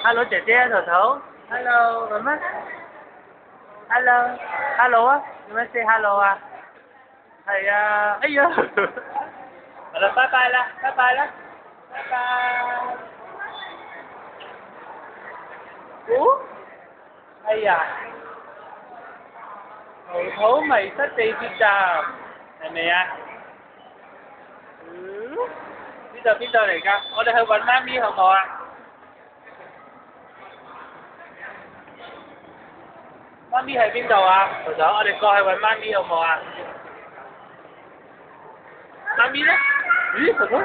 Hello 姐姐，頭頭。Hello 媽媽。Hello。Hello 啊，有冇 say hello 啊？係啊，哎呀。好啦，拜拜啦，拜拜啦，拜拜。哦，哎呀，頭頭迷失地鐵站，係咪啊？呢度邊度嚟㗎？我哋去揾媽咪好唔好啊？媽咪喺邊度啊？頭頭，我哋過去揾媽咪好唔好啊？媽咪呢？咦，頭頭？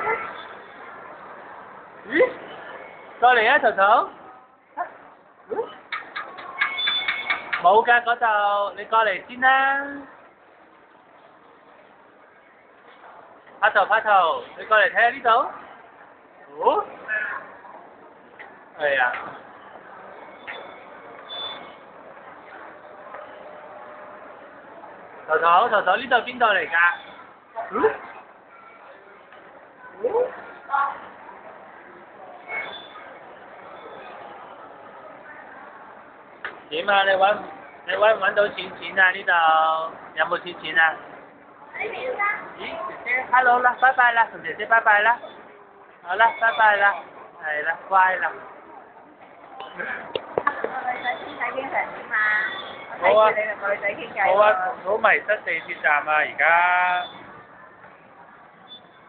咦？過嚟啊，頭頭！冇㗎嗰度，你過嚟先啦。拍頭拍頭，你過嚟睇下呢度。哦。係啊。頭頭頭頭，呢度邊度嚟㗎？點啊？你揾唔揾到錢啊？呢度有冇錢啊？咦，姐姐 hello 啦，拜拜啦，同姐姐拜拜啦。好啦，拜拜啦，係啦，乖啦。女仔傾偈傾成點啊？好啊，我睇住你同個女仔傾偈喎。好啊，好迷失地鐵站啊！而家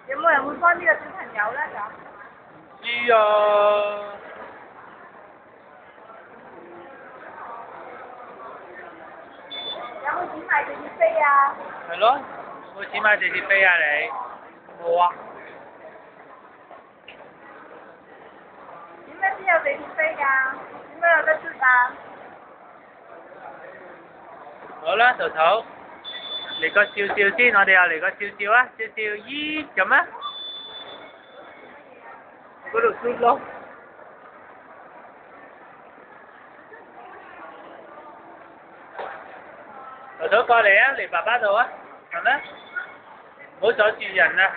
有冇人會幫呢個小朋友咧咁？唔知啊。有冇錢買地鐵飛啊？係咯，有冇錢買地鐵飛啊你？冇啊。點解先有地鐵飛㗎？點解有得出啊？好啦，頭頭，嚟個笑笑先，我哋又嚟個笑笑啊，笑笑咦咁啊，嗰度嘟咯。頭頭過嚟啊，嚟爸爸度啊，行啦，唔好阻住人啊。